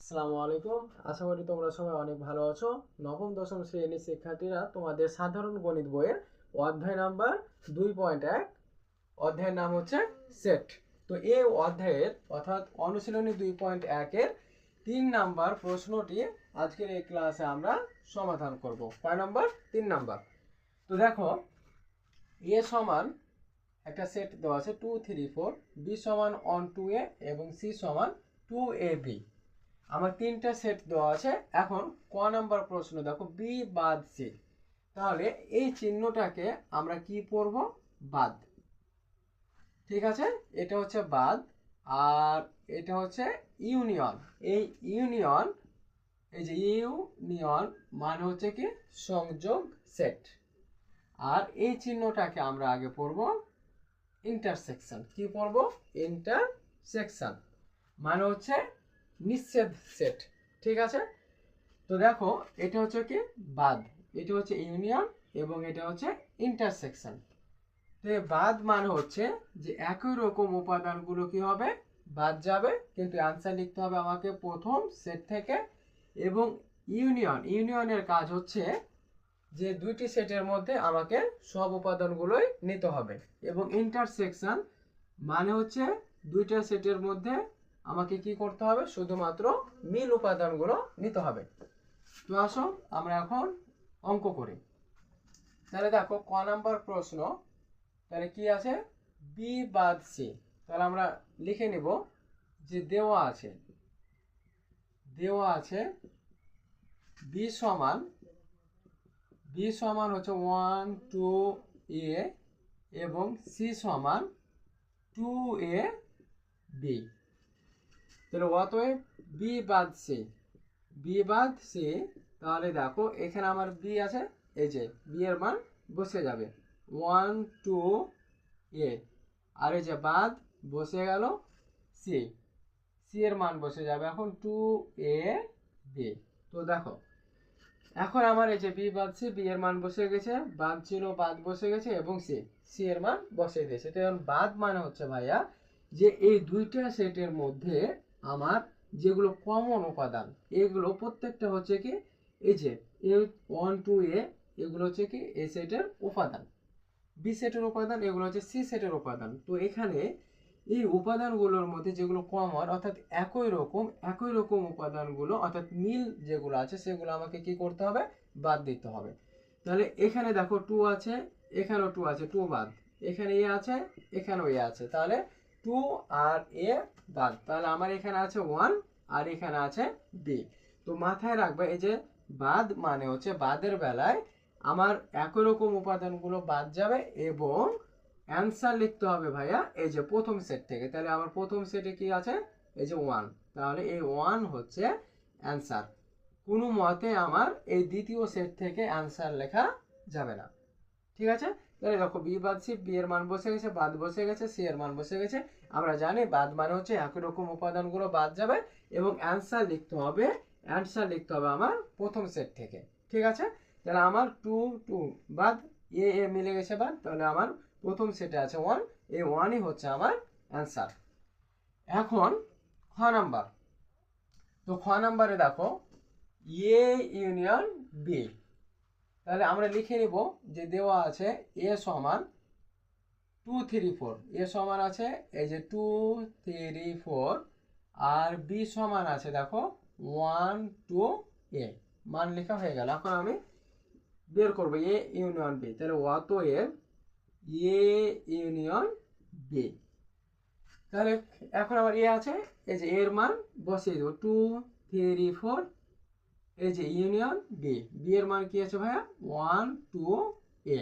আসসালামু আলাইকুম। আশা করি তোমরা সবাই অনেক ভালো আছো। নবম দশম শ্রেণীর শিক্ষার্থীরা তোমাদের সাধারণ গণিত বইয়ের অধ্যায় নাম্বার 2.1, অধ্যায়ের নাম হচ্ছে সেট। তো এই অধ্যায়ের অর্থাৎ অনুশীলনী 2.1-এর 3 নাম্বার প্রশ্নটি আজকের এই ক্লাসে আমরা সমাধান করব। কয় নাম্বার? 3 নাম্বার। তো দেখো, এ সমান একটা সেট দেওয়া আছে 2 3 4, বি সমান 1 2a এবং সি সমান 2ab। আমার তিনটা সেট দেওয়া আছে। এখন ক নাম্বার প্রশ্ন দেখো, বি বাদ সি। তাহলে এই চিহ্নটাকে আমরা কি পড়ব? বাদ। ঠিক আছে, এটা হচ্ছে বাদ। আর এটা হচ্ছে ইউনিয়ন। এই ইউনিয়ন, এই যে ইউনিয়ন মানে হচ্ছে কি সংযোগ সেট। আর এই চিহ্নটাকে আমরা আগে পড়ব ইন্টারসেকশন। কি পড়ব? ইন্টারসেকশন মানে হচ্ছে নিষেধ সেট। ঠিক আছে, তো দেখো এটা হচ্ছে কি বাদ, এটা হচ্ছে ইউনিয়ন এবং এটা হচ্ছে ইন্টারসেকশন। তো বাদ মানে হচ্ছে যে একই রকম উপাদানগুলো কি হবে? বাদ যাবে, কিন্তু অ্যান্সার লিখতে হবে আমাকে প্রথম সেট থেকে। এবং ইউনিয়নের কাজ হচ্ছে যে দুইটি সেটের মধ্যে আমাকে সব উপাদানগুলোই নিতে হবে। এবং ইন্টারসেকশন মানে হচ্ছে দুইটা সেটের মধ্যে আমাকে কি করতে হবে? শুধুমাত্র মিল উপাদানগুলো নিতে হবে। তো আসো আমরা এখন অঙ্ক করি। তাহলে দেখো ক নাম্বার প্রশ্ন, তাহলে কি আছে? বি বাদ সি। তাহলে আমরা লিখে নিব যে দেওয়া আছে বি সমান হচ্ছে 1 2 এ এবং সি সমান 2a বি। তাহলে অতএব বি বাদ সি। তাহলে দেখো এখানে আমার বি আছে, এই যে বি এর মান বসে যাবে 1 2 এ, আর এই যে বাদ বসে গেল সি, সি এর মান বসে যাবে এখন 2a বি। তো দেখো এখন আমার এই যে বি বাদ সি, বি এর মান বসে গেছে, বাদ ছিল বাদ বসে গেছে এবং সি, সি এর মান বসে দিয়েছে। তো এখন বাদ মানে হচ্ছে ভাইয়া যে এই দুইটা সেটের মধ্যে আমার যেগুলো কমন উপাদান, এগুলো প্রত্যেকটা হচ্ছে কি এই যে এ 1 2 এ, এগুলো হচ্ছে কি এ সেটের উপাদান। বি সেটের উপাদান, এগুলো হচ্ছে সি সেটের উপাদান। তো এখানে এই উপাদানগুলোর মধ্যে যেগুলো কমন অর্থাৎ একই রকম উপাদানগুলো অর্থাৎ মিল যেগুলো আছে সেগুলো আমাকে কি করতে হবে? বাদ দিতে হবে। তাহলে এখানে দেখো 2 আছে, এখানেও 2 আছে, 2 বাদ। এখানে এ আছে, এখানেও এ আছে, তাহলে 2 আর এ বাদ। তাহলে আমার এখানে আছে 1 আর এখানে আছে বি। তো মাথায় রাখবে এই যে বাদ মানে হচ্ছে বাদের বেলায় আমার একই রকম উপাদানগুলো বাদ যাবে এবং অ্যান্সার লিখতে হবে ভাইয়া এই যে প্রথম সেট থেকে। তাহলে আমার প্রথম সেটে কি আছে? এই যে 1। তাহলে এই 1 হচ্ছে অ্যান্সার। কোনো মতে আমার এই দ্বিতীয় সেট থেকে অ্যান্সার লেখা যাবে না। ঠিক আছে, তাহলে দেখো বি বাদ সি, বি এর মান বসে গেছে, বাদ বসে গেছে, সি এর মান বসে গেছে। আমরা জানি বাদ মানে হচ্ছে একই রকম উপাদানগুলো বাদ যাবে এবং অ্যান্সার লিখতে হবে আমার প্রথম সেট থেকে। ঠিক আছে, তাহলে আমার 2 2 বাদ, এ এ মিলে গেছে বাদ, তাহলে আমার প্রথম সেটে আছে 1, এই 1ই হচ্ছে আমার অ্যান্সার। এখন খ নাম্বার। তো খ নাম্বারে দেখো এ ইউনিয়ন বি। তাহলে আমরা লিখে নিব যে দেওয়া আছে এ সমান 2 3 4, এ সমান আছে এই যে 2 3 4, আর বি সমান আছে দেখো 1 2 এ। মান লেখা হয়ে গেল। এখন আমি বের করব এ ইউনিয়ন বি। তাহলে অতএব এ ইউনিয়ন বি। তাহলে এখন আমার এ আছে, এই যে এর মান বসিয়ে দেবো 2 3 4, এই যে ইউনিয়ন বি, বি এর মান কি আছে ভাইয়া? 1 2 এ।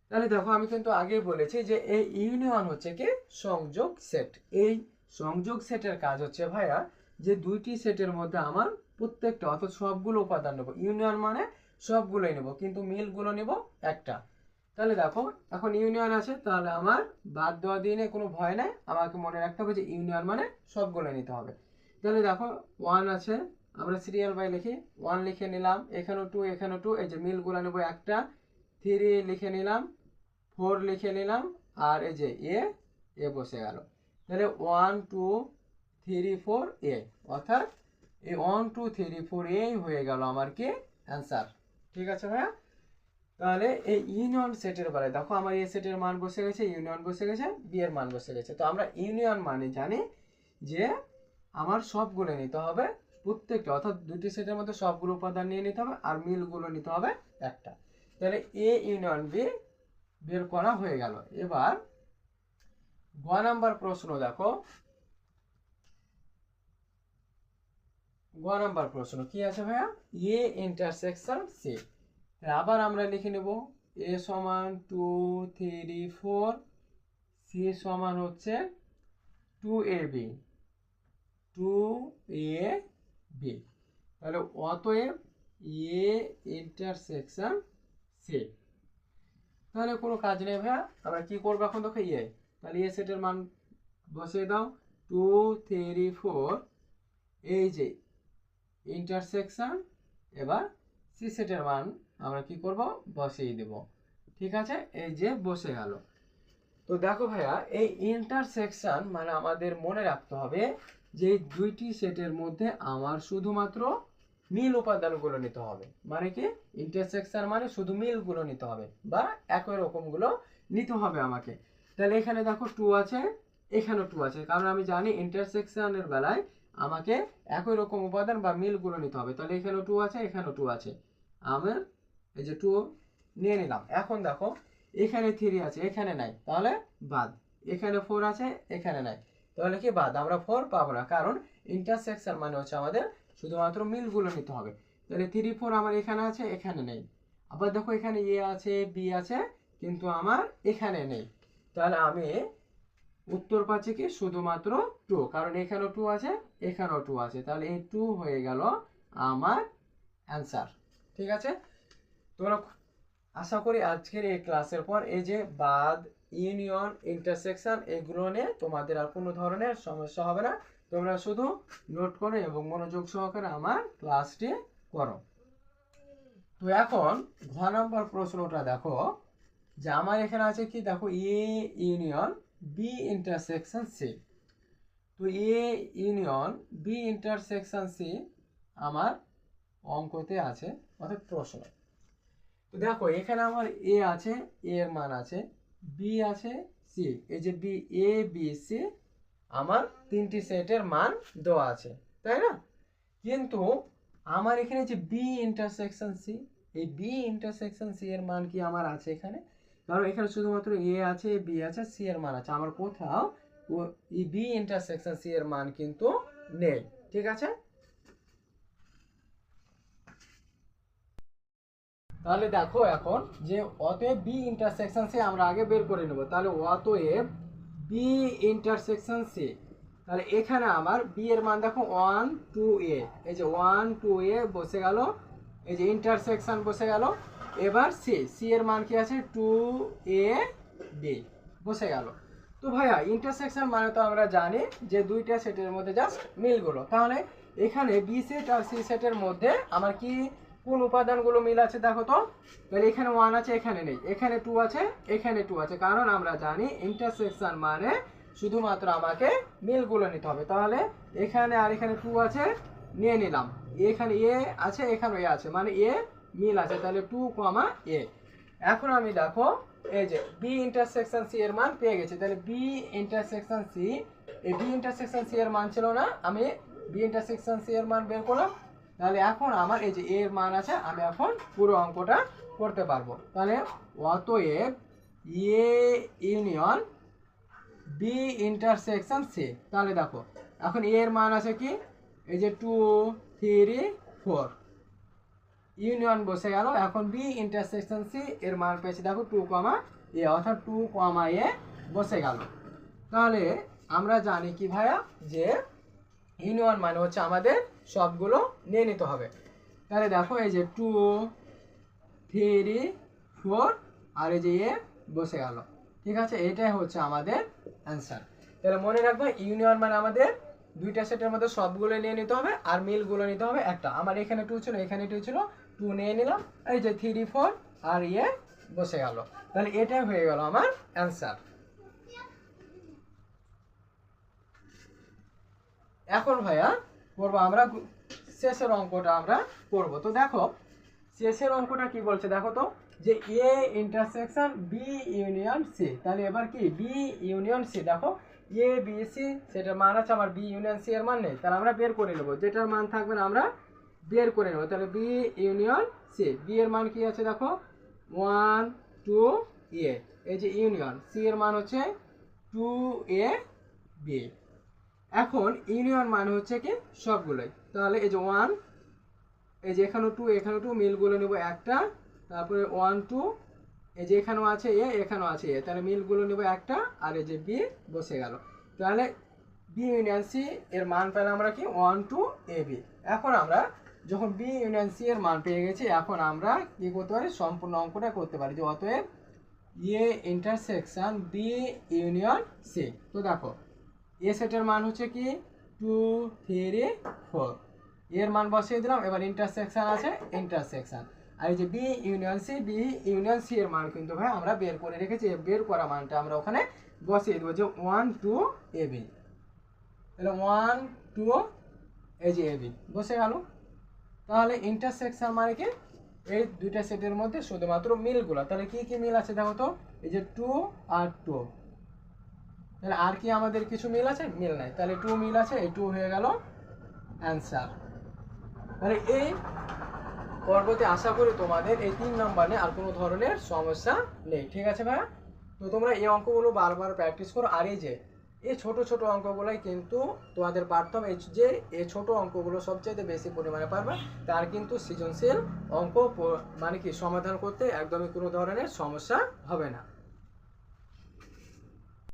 তাহলে দেখো আমি কিন্তু আগে বলেছি যে এই ইউনিয়ন হচ্ছে কি সংযোগ সেট। এই সংযোগ সেটের কাজ হচ্ছে ভাইয়া যে দুইটি সেটের মধ্যে আমার প্রত্যেকটা অর্থাৎ সবগুলো উপাদান নেব। ইউনিয়ন মানে সবগুলোই নেব, কিন্তু মিলগুলো নেব একটা। তাহলে দেখো এখন ইউনিয়ন আছে, তাহলে আমার বাদ দেওয়া দিনে কোনো ভয় নাই। আমাকে মনে রাখতে হবে যে ইউনিয়ন মানে সবগুলো নিতে হবে। তাহলে দেখো 1 আছে, আমরা সিরিয়াল বাই লিখি, 1 লিখে নিলাম, এখানেও 2 এখানেও 2, এই যে মিলগুলো নেব একটা। 3 লিখে নিলাম, 4 লিখে নিলাম, আর এই যে এ বসে গেল। তাহলে 1 2 3 4 এ, অর্থাৎ এই 1 2 3 4 এই হয়ে গেল আমার কি অ্যান্সার। ঠিক আছে ভাইয়া? তাহলে এই ইউনিয়ন সেটের বেলায় দেখো আমার এ সেটের মান বসে গেছে, ইউনিয়ন বসে গেছে, বি এর মান বসে গেছে। তো আমরা ইউনিয়ন মানে জানি যে আমার সবগুলো নিতে হবে প্রত্যেকটা, অর্থাৎ দুটি সেটের মধ্যে সবগুলো উপাদান নিয়ে নিতে হবে আর মিলগুলো নিতে হবে একটা। তাহলে এ ইউনিয়ন বি বের করা হয়ে গেল। এবার গ নাম্বার প্রশ্ন দেখো, গ নাম্বার প্রশ্ন কি আছে ভাইয়া? A intersection C. আবার আমরা লিখে নেব এ সমান 2 3 4, সি সমান হচ্ছে 2ab, 2ab। তাহলে অতএব এ ইন্টারসেকশন সি। তাহলে কোনো কাজ নেই ভাইয়া, আমরা কি করবো এখন দেখো এ, তাহলে এ সেটের মান বসিয়ে দাও 2 3 4, এই যে ইন্টারসেকশন, এবার সি সেটের মান আমরা কি করব বসিয়ে দেব। ঠিক আছে, এই যে বসে গেল। তো দেখো ভাইয়া এই ইন্টারসেকশন মানে আমাদের মনে রাখতে হবে যে দুইটি সেটের মধ্যে আমার শুধুমাত্র মিল উপাদানগুলো নিতে হবে। মানে কি ইন্টারসেকশন মানে শুধু মিলগুলো নিতে হবে বা একই রকমগুলো নিতে হবে আমাকে। তাহলে এখানে দেখো 2 আছে, এখানেও 2 আছে, কারণ আমি জানি ইন্টারসেকশনের বেলায় আমাকে একই রকম উপাদান বা মিলগুলো নিতে হবে। তাহলে এখানেও 2 আছে, এখানেও 2 আছে, আমার এই যে 2 নিয়ে নিলাম। এখন দেখো এখানে 3 আছে, এখানে নাই, তাহলে বাদ। এখানে 4 আছে, এখানে নাই, তাহলে কি বাদ, আমরা 4 পাবো না, কারণ ইন্টারসেকশন মানে হচ্ছে আমাদের শুধুমাত্র মিলগুলো নিতে হবে। তাহলে 3 4 আমার এখানে আছে, এখানে নেই। আবার দেখো এখানে এ আছে, বি আছে, কিন্তু আমার এখানে নেই। তাহলে আমি উত্তর পাচ্ছি কি শুধুমাত্র 2, কারণ এখানেও 2 আছে, এখানেও 2 আছে, তাহলে এই 2 হয়ে গেল আমার অ্যান্সার। ঠিক আছে, তোমরা আশা করি আজকের এই ক্লাসের পর এই যে বাদ, ইউনিয়ন, ইন্টারসেকশন এগুলো নিয়ে তোমাদের আর কোনো ধরনের সমস্যা হবে না। তোমরা শুধু নোট করো এবং মনোযোগ সহকারে আমার ক্লাসটি করো। তো এখন ঘ নাম্বার প্রশ্নটা দেখো, যে আমার এখানে আছে কি দেখো A union B intersection C. তো A union B intersection C আমার অঙ্কতে আছে, অর্থাৎ প্রশ্ন। তো দেখো এখানে আমার এ আছে, এ এর মান আছে, বি আছে, সি, এই যে বি, এ বি সি আমার তিনটি সেটের মান দেওয়া আছে, তাই না? কিন্তু আমার এখানে যে বি ইন্টারসেকশন সি, এই বি ইন্টারসেকশন সি এর মান কি আমার আছে এখানে? কারণ এখানে শুধুমাত্র এ আছে, বি আছে, সি এর মান আছে, আমার কোথাও এই বি ইন্টারসেকশন সি এর মান কিন্তু নেই। ঠিক আছে, তাহলে দেখো এখন যে অতএব বি ইন্টারসেকশন সি আমরা আগে বের করে নেব। তাহলে অতএব বি ইন্টারসেকশন সি, তাহলে এখানে আমার বি এর মান দেখো 1 2 এ, এই যে 1 2 এ বসে গেল, এই যে ইন্টারসেকশন বসে গেল। এবার সি, সি এর মান কি আছে 2 এ বি বসে গেল। তো ভাইয়া ইন্টারসেকশন মানে তো আমরা জানি যে দুইটা সেটের মধ্যে জাস্ট মিলগুলো। তাহলে এখানে বি সেট আর সি সেটের মধ্যে আমার কি কোন উপাদানগুলো মিল আছে দেখো তো। তাহলে এখানে 1 আছে, এখানে নেই, এখানে 2 আছে, এখানে 2 আছে, কারণ আমরা জানি ইন্টারসেকশন মানে শুধুমাত্র আমাকে মিলগুলো নিতে হবে। তাহলে এখানে আর এখানে 2 আছে, নিয়ে নিলাম। এখানে এ আছে, এখানে এ আছে, মানে এ মিল আছে, তাহলে 2 এ। এখন আমি দেখো এই যে বি ইন্টারসেকশন সি এর মান পেয়ে গেছি। তাহলে বি ইন্টারসেকশন সি, এই বি ইন্টারসেকশন সি এর মান ছিল না, আমি বি ইন্টারসেকশন সি এর মান বের করলাম। তাহলে এখন আমার এই যে এর মান আছে, আমি এখন পুরো অঙ্কটা করতে পারবো। তাহলে অতএব A union B intersection C. তাহলে দেখো এখন এর মান আছে কি এই যে 2 3 4, ইউনিয়ন বসে গেল। এখন বি ইন্টারসেকশন সি এর মান পেয়েছি দেখো 2 এ, অর্থাৎ 2 এ বসে গেল। তাহলে আমরা জানি কি ভাইয়া যে ইউনিয়ন মানে হচ্ছে আমাদের সবগুলো নিয়ে নিতে হবে। তাহলে দেখো এই যে 2 3 4 আর এই যে এ বসে গেল। ঠিক আছে, এটাই হচ্ছে আমাদের অ্যান্সার। তাহলে মনে রাখবে ইউনিয়ন মানে আমাদের দুইটা সেটের মধ্যে সবগুলো নিয়ে নিতে হবে আর মিলগুলো নিতে হবে একটা। আমার এখানে 2 ছিল, এখানে 2 ছিল, 2 নিয়ে নিলাম, এই যে 3 4 আর এ বসে গেল। তাহলে এটাই হয়ে গেল আমার অ্যান্সার। এখন ভাইয়া করবো আমরা শেষের অঙ্কটা আমরা করব। তো দেখো শেষের অঙ্কটা কি বলছে দেখো তো, যে A intersection B union C. তাহলে এবার কি বি ইউনিয়ন সি, দেখো এ বি সি সেটার মান আছে, আমার বি ইউনিয়ন সি এর মান নেই, তাহলে আমরা বের করে নেব, যেটার মান থাকবে না আমরা বের করে নেব। তাহলে বি ইউনিয়ন সি, বি এর মান কি আছে দেখো 1 2 এ, এই যে ইউনিয়ন, সি এর মান হচ্ছে 2 এ বি। এখন ইউনিয়ন মানে হচ্ছে কি সবগুলোই, তাহলে এই যে 1, এই যে এখানেও 2 এখানেও 2, মিলগুলো নেব একটা, তারপরে 1 2, এই যে এখানেও আছে এ এখানেও আছে এ, তাহলে মিলগুলো নেব একটা, আর এই যে বি বসে গেল। তাহলে বি ইউনিয়ন সি এর মান পেলাম আমরা কি 1 2 এ বি। এখন আমরা যখন বি ইউনিয়ন সি এর মান পেয়ে গেছি, এখন আমরা কি করতে পারি, সম্পূর্ণ অঙ্কটা করতে পারি, যে অতএব A intersection B union C. তো দেখো এ সেটের মান হচ্ছে কি 2 3 4, এর মান বসিয়ে দিলাম, এবার ইন্টারসেকশন আছে ইন্টারসেকশন, আর এই যে B union C, B union C এর মান কিন্তু ভাই আমরা বের করে রেখেছি, বের করা মানটা আমরা ওখানে বসিয়ে দেবো, যে 1 2 এ বি। তাহলে 1 2 এই যে এ বি বসে গেল। তাহলে ইন্টারসেকশন মানে কি এই দুইটা সেটের মধ্যে শুধুমাত্র মিলগুলো, তাহলে কি কি মিল আছে দেখো তো, এই যে 2 আর 2, তাহলে আর কি আমাদের কিছু মিল আছে, মিল নাই, তাহলে 2 মিল আছে, এই 2 হয়ে গেল অ্যান্সার। তাহলে এই পর্বতে আশা করি তোমাদের এই 3 নম্বর নিয়ে আর কোনো ধরনের সমস্যা নেই, ঠিক আছে ভাইয়া? তো তোমরা এই অঙ্কগুলো বারবার প্র্যাকটিস করো, আর এই যে এই ছোট ছোট অঙ্কগুলোই কিন্তু তোমাদের পারতে হবে, যে এই ছোট অঙ্কগুলো সবচেয়ে বেশি পরিমাণে পারবে, তার কিন্তু সৃজনশীল অঙ্ক মানে কি সমাধান করতে একদমই কোনো ধরনের সমস্যা হবে না।